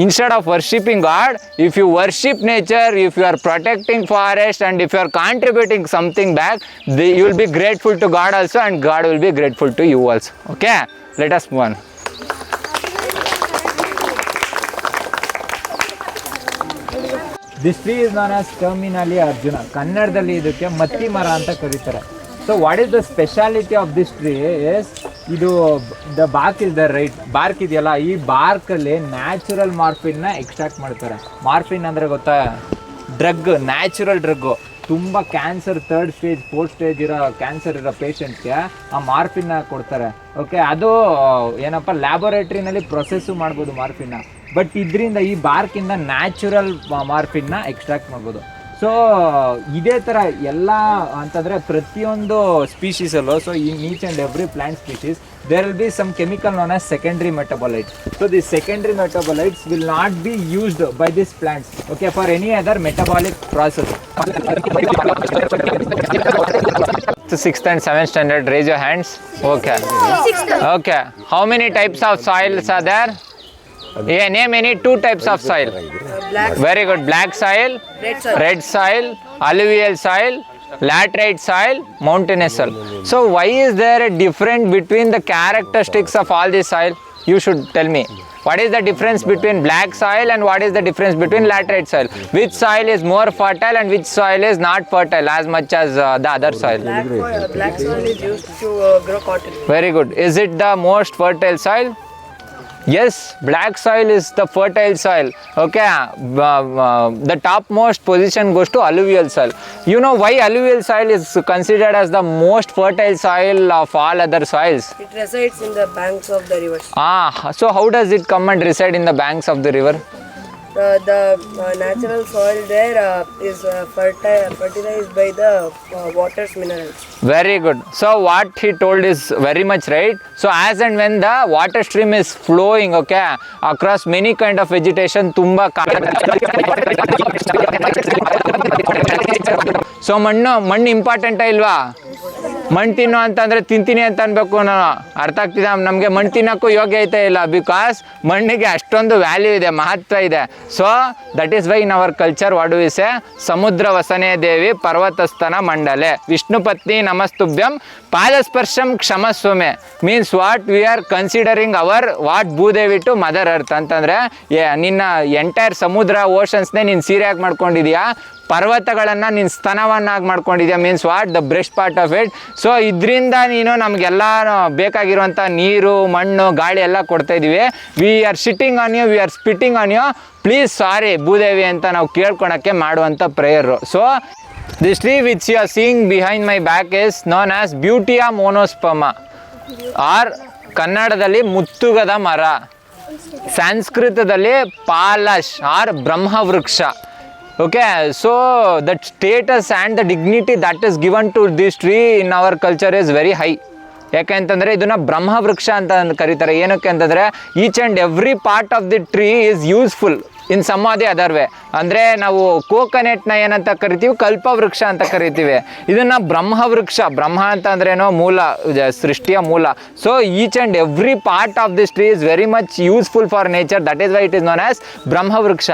instead of worshipping God, if you worship nature, if you are protecting forest, and if you are contributing something back, you will be grateful to God also, and God will be grateful to you also. Okay, let us move on. This tree is known as terminally Arjuna. ಕನ್ನಡದಲ್ಲಿ ಇದಕ್ಕೆ ಮತ್ತಿ ಮರ ಅಂತ ಕರೀತಾರೆ. So what is the speciality of this tree is, ಇದು the bark is the right bark ಇದೆಯಲ್ಲ, ಈ bark ಅಲ್ಲಿ ನ್ಯಾಚುರಲ್ ಮಾರ್ಫಿನ್ ನ ಎಕ್ಸ್ಟ್ರಾಕ್ಟ್ ಮಾಡ್ತಾರೆ. ಮಾರ್ಫಿನ್ ಅಂದ್ರೆ ಗೊತ್ತಾ, ಡ್ರಗ್, ನ್ಯಾಚುರಲ್ ಡ್ರಗ್. ತುಂಬ cancer 3rd stage 4th stage ಇರೋ ಕ್ಯಾನ್ಸರ್ ಇರೋ ಪೇಷಂಟ್ಗೆ ಆ ಮಾರ್ಫಿನ್ನ ಕೊಡ್ತಾರೆ. ಓಕೆ, ಅದು ಏನಪ್ಪ ಲ್ಯಾಬೊರೇಟ್ರಿನಲ್ಲಿ ಪ್ರೊಸೆಸ್ಸು ಮಾಡ್ಬೋದು ಮಾರ್ಫಿನ್ನ. ಬಟ್ ಇದರಿಂದ ಈ ಬಾರ್ಕಿಂದ ನ್ಯಾಚುರಲ್ ಮಾರ್ಫಿನ್ನ ಎಕ್ಸ್ಟ್ರಾಕ್ಟ್ ಮಾಡ್ಬೋದು. ಸೊ ಇದೇ ಥರ ಎಲ್ಲ ಅಂತಂದರೆ ಪ್ರತಿಯೊಂದು ಸ್ಪೀಷೀಸಲ್ಲೂ, so in each and every plant species there will be some chemical known as secondary metabolites. So these secondary metabolites will not be used by these plants, okay, for any other metabolic process. So 6th and 7th standard, raise your hands. Okay. Okay. How many types of soils are there? Yeah, name any 2 types of soil. Very good. Black soil, red soil, alluvial soil, laterite soil, mountainous soil. So why is there a difference between the characteristics of all these soil? You should tell me. What is the difference between black soil and what is the difference between laterite soil? Which soil is more fertile and which soil is not fertile as much as the other soil? Black soil is used to grow cotton. Very good. Is it the most fertile soil? Yes, black soil is the fertile soil. Okay, the topmost position goes to alluvial soil. You know why alluvial soil is considered as the most fertile soil of all other soils? It resides in the banks of the rivers. So how does it come and reside in the banks of the river? The natural soil there is fertilized by the water's minerals. Very good. So what he told is very much right. So as and when the water stream is flowing, okay, across many kind of vegetation, tumba so ಮಣ್ಣು important ಇಲ್ವಾ? ಮಣ್ಣು ತಿನ್ನು ಅಂತಂದರೆ ತಿಂತೀನಿ ಅಂತ ಅನ್ಬೇಕು ನಾನು. ಅರ್ಥ ಆಗ್ತಿದೆ ನಮಗೆ? ಮಣ್ಣು ತಿನ್ನೋಕ್ಕೂ ಯೋಗ್ಯ ಐತೆ ಇಲ್ಲ, ಬಿಕಾಸ್ ಮಣ್ಣಿಗೆ ಅಷ್ಟೊಂದು ವ್ಯಾಲ್ಯೂ ಇದೆ, ಮಹತ್ವ ಇದೆ. So that is why in our culture what do we say, ಸಮುದ್ರ ವಸನೆ ದೇವಿ ಪರ್ವತಸ್ಥನ ಮಂಡಲೆ ವಿಷ್ಣು ಪತ್ನಿ ನಮಸ್ತುಭ್ಯಂ ಪಾದಸ್ಪರ್ಶಂ ಕ್ಷಮಸ್ವಮೆ. Means what we are considering our what Bhudevi to mother earth ಅಂತಂದರೆ, ನಿನ್ನ ಎಂಟೈರ್ ಸಮುದ್ರ ಓಷನ್ಸ್ನೇ ನೀನು ಸೀರೆಯಾಗಿ ಮಾಡ್ಕೊಂಡಿದೀಯಾ, ಪರ್ವತಗಳನ್ನು ನಿನ್ನ ಸ್ತನವನ್ನಾಗಿ ಮಾಡ್ಕೊಂಡಿದ್ಯಾ. Means what the breast part of it. So ಇದರಿಂದ ನೀನು ನಮಗೆಲ್ಲ ಬೇಕಾಗಿರುವಂಥ ನೀರು, ಮಣ್ಣು, ಗಾಳಿ ಎಲ್ಲ ಕೊಡ್ತಾಯಿದ್ದೀವಿ. We are sitting on you, we are spitting on you, please sorry Bhudevi ಅಂತ ನಾವು ಕೇಳ್ಕೊಳಕ್ಕೆ ಮಾಡುವಂಥ prayer. So this tree which you are seeing behind my back is known as Butea monosperma, or ಕನ್ನಡದಲ್ಲಿ ಮುತ್ತುಗದ ಮರ, ಸಂಸ್ಕೃತದಲ್ಲಿ Palash or Brahmavriksha. Okay, so the status and the dignity that is given to this tree in our culture is very high. ಯಾಕೆಂತಂದರೆ ಇದನ್ನು ಬ್ರಹ್ಮವೃಕ್ಷ ಅಂತ ಕರೀತಾರೆ. ಏನಕ್ಕೆ ಅಂತಂದರೆ each and every part of the tree is useful in some or the other way. ಅಂದರೆ ನಾವು ಕೋಕೋನೆಟ್ನ ಏನಂತ ಕರಿತೀವಿ, ಕಲ್ಪವೃಕ್ಷ ಅಂತ ಕರಿತೀವಿ. ಇದನ್ನು ಬ್ರಹ್ಮವೃಕ್ಷ, ಬ್ರಹ್ಮ ಅಂತ ಅಂದ್ರೇನೋ ಮೂಲ, ಸೃಷ್ಟಿಯ ಮೂಲ. So each and every part of this tree is very much useful for nature. That is why it is known as ಬ್ರಹ್ಮವೃಕ್ಷ.